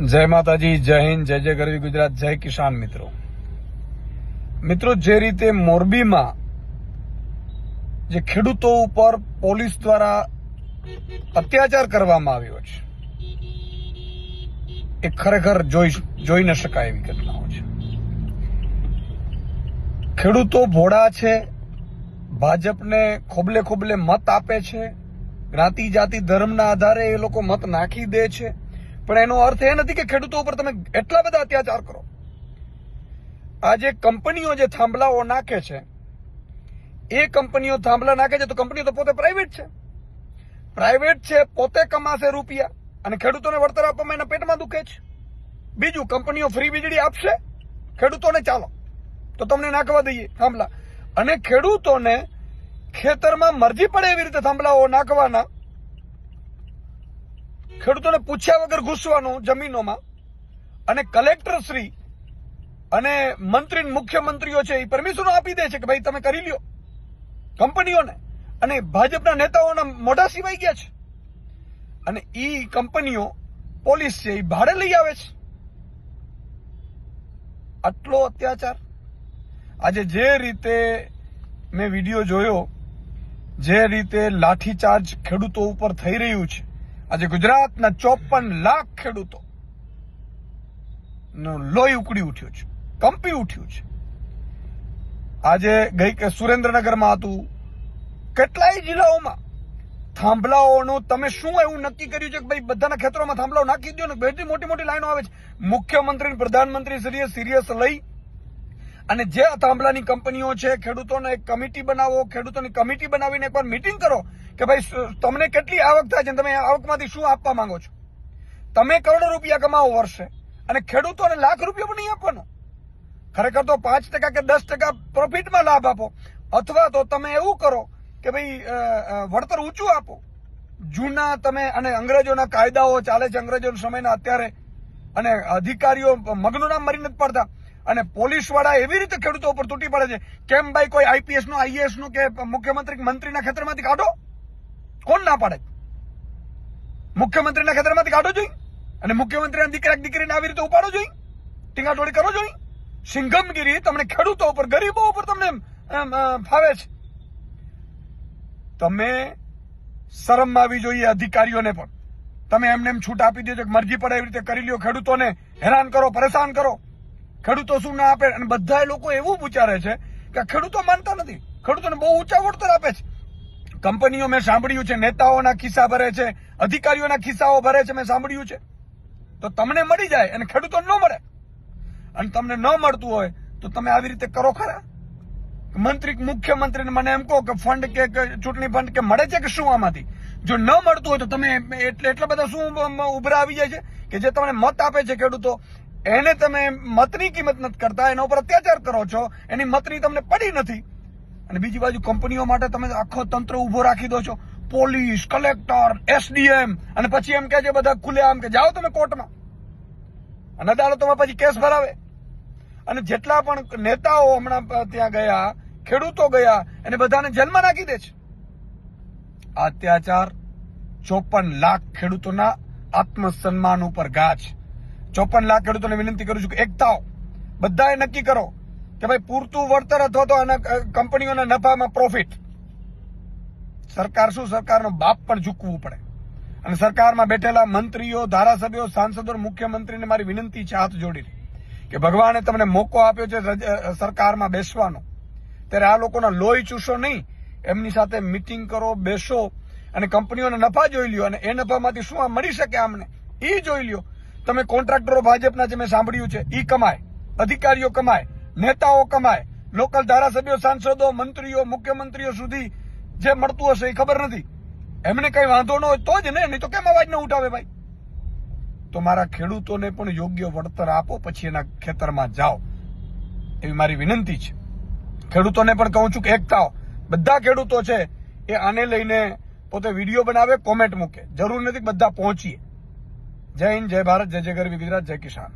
જય માતાજી, જય હિન્દ, જય જય ગરવી ગુજરાત, જય કિસાન મિત્રો, જે રીતે મોરબીમાં જે ખેડૂતો ઉપર પોલીસ દ્વારા અત્યાચાર કરવામાં આવ્યો છે, એ ખરેખર જોઈ ન શકાય એવી ઘટનાઓ છે. ખેડૂતો ભોળા છે, ભાજપને ખોબલે ખોબલે મત આપે છે, જ્ઞાતિ જાતિ ધર્મના આધારે એ લોકો મત નાખી દે છે, પણ એનો અર્થ એ નથી કે ખેડૂતો ઉપર તમે એટલા બધા અત્યાચાર કરો. આજે કંપનીઓ જે થાંભલાઓ નાખે છે, એ કંપનીઓ થાંભલા નાખે છે તો કંપનીઓ તો પોતે પ્રાઇવેટ છે, પોતે કમાશે રૂપિયા અને ખેડૂતોને વળતર આપવામાં એના પેટમાં દુખે છે. બીજું, કંપનીઓ ફ્રી વીજળી આપશે ખેડૂતોને, ચાલો તો તમને નાખવા દઈએ થાંભલા, અને ખેડૂતોને ખેતરમાં મરજી પડે એવી રીતે થાંભલાઓ નાખવાના, ખેડૂતોને પૂછ્યા વગર ઘૂસવાનું જમીનોમાં, અને કલેક્ટર શ્રી અને મંત્રી મુખ્યમંત્રીઓ છે એ પરમિશનો આપી દે છે કે ભાઈ તમે કરી લ્યો કંપનીઓને, અને ભાજપના નેતાઓના મોઢા સિવાય ગયા છે, અને ઈ કંપનીઓ પોલીસ છે એ ભાડે લઈ આવે છે. આટલો અત્યાચાર. આજે જે રીતે મેં વિડીયો જોયો, જે રીતે લાઠીચાર્જ ખેડૂતો ઉપર થઈ રહ્યું છે, આજે ગુજરાતના 54 લાખ ખેડૂતો નું લોહી ઉકળી ઉઠ્યું છે, કંપી ઉઠ્યું છે. આજે સુરેન્દ્રનગરમાં હતું, કેટલાય જિલ્લાઓમાં થાંભલાઓનું તમે શું એવું નક્કી કર્યું છે કે ભાઈ બધાના ખેતરોમાં થાંભલાઓ નાખી દો ને? બધી મોટી મોટી લાઈનો આવે છે. મુખ્યમંત્રી પ્રધાનમંત્રી શ્રીએ સિરિયસ લઈ અને જે થાંભલાની કંપનીઓ છે, ખેડૂતોને એક કમિટી બનાવો, ખેડૂતોની કમિટી બનાવીને એકવાર મીટિંગ કરો કે ભાઈ તમને કેટલી આવક થાય છે, તમે આવકમાંથી શું આપવા માંગો છો? તમે કરોડો રૂપિયા કમાવો વર્ષે અને ખેડૂતોને લાખ રૂપિયા પણ નહીં આપવાનો. ખરેખર તો 5% કે 10% પ્રોફિટમાં લાભ આપો, અથવા તો તમે એવું કરો કે ભાઈ વળતર ઊંચું આપો. જૂના તમે, અને અંગ્રેજોના કાયદાઓ ચાલે છે, અંગ્રેજોના સમયના અત્યારે, અને અધિકારીઓ મગનું નામ મરી નથી પડતા, અને પોલીસ વાળા એવી રીતે ખેડૂતો ઉપર તૂટી પડે છે. કેમ ભાઈ કોઈ આઈપીએસ નું, આઈએએસ નું કે મુખ્યમંત્રી મંત્રીના ખેતરમાંથી કાઢો? કોણ ના પાડે? મુખ્યમંત્રીના ખેતરમાંથી કાઢો જોઈએ, અને મુખ્યમંત્રીના દીકરીને આવી રીતે ઉપાડો જોઈએ, ટીંગાટોળી કરો જોઈએ. સિંઘમગીરી તમને ખેડૂતો ઉપર, ગરીબો ઉપર તમને ફાવે છે. તમે શરમ આવી જોઈએ અધિકારીઓને પણ. તમે એમને છૂટ આપી દો છો કે મરજી પડે એવી રીતે કરી લ્યો, ખેડૂતોને હેરાન કરો, પરેશાન કરો. ખેડૂતો શું ના આપે? અને બધા લોકો એવું વિચારે છે કે ખેડૂતો માનતા નથી, ખેડૂતોને બહુ ઊંચા વળતર આપે છે. કંપનીઓ મેં સાંભળ્યું છે નેતાઓના ખિસ્સા ભરે છે, અધિકારીઓના ખિસ્સાઓ ભરે છે, મેં સાંભળ્યું છે. તો તમને મળી જાય અને ખેડૂતોને ન મળે, અને તમને ન મળતું હોય તો તમે આવી રીતે કરો ખરા? મુખ્યમંત્રીને મને એમ કહો કે ફંડ કે ચૂંટણી ફંડ કે મળે છે કે શું આમાંથી? જો ન મળતું હોય તો તમે એટલા બધા શું ઉભરા આવી જાય છે કે જે તમને મત આપે છે ખેડૂતો, એને તમે મતની કિંમત નથી કરતા, એના ઉપર અત્યાચાર કરો છો, એની મતની તમને પડી નથી. અને બીજી બાજુ કંપનીઓ માટે તમે આખો તંત્ર ઉભો રાખી દો છો, પોલીસ, કલેક્ટર, એસડીએમ, અને પછી એમ કે છે બધા ખુલે આમ કે જાઓ તમે કોર્ટમાં, અને અદાલતોમાં પછી કેસ ભરાવે. અને જેટલા પણ નેતાઓ હમણાં ત્યાં ગયા, ખેડૂતો ગયા, એને બધાને જેલમાં નાખી દે છે. આ અત્યાચાર 54 લાખ ખેડૂતોના આત્મસન્માન ઉપર ઘા છે. 54 લાખ ખેડૂતોને વિનંતી કરું છું કે એક થાઓ, બધાએ નક્કી કરો કે ભાઈ પૂરતું વળતર અથવા તો આના કંપનીઓના નફામાં પ્રોફિટ. સરકાર શું, સરકારનો બાપ પણ ઝૂકવું પડે. અને સરકારમાં બેઠેલા મંત્રીઓ, ધારાસભ્યો, સાંસદો, મુખ્યમંત્રીને મારી વિનંતી છે હાથ જોડીને કે ભગવાને તમને મોકો આપ્યો છે સરકારમાં બેસવાનો, ત્યારે આ લોકોના લોહી ચૂસો નહીં, એમની સાથે મીટિંગ કરો, બેસો, અને કંપનીઓના નફા જોઈ લ્યો, અને એ નફામાંથી શું મળી શકે અમને એ જોઈ લ્યો. તમે કોન્ટ્રાક્ટરો ભાજપના જે મેં સાંભળ્યું છે, ઈ કમાય, અધિકારીઓ કમાય, નેતાઓ કમાય, લોકલ ધારાસભ્યો, સાંસદો, મંત્રીઓ, મુખ્યમંત્રીઓ સુધી જે મળતું હશે એ ખબર નથી. એમને કઈ વાંધો ન હોય તો જ ને, નહીં તો કેમ અવાજ ન ઉઠાવે ભાઈ? તો મારા ખેડૂતોને પણ યોગ્ય વળતર આપો, પછી એના ખેતરમાં જાઓ, એવી મારી વિનંતી છે. ખેડૂતોને પણ કહું છું કે એક થાઓ. બધા ખેડૂતો છે એ આને લઈને પોતે વિડીયો બનાવે, કોમેન્ટ મૂકે, જરૂર નથી બધા પહોંચીએ. જય હિન્દ, જય ભારત, જય જય ગરવી ગુજરાત, જય કિસાન.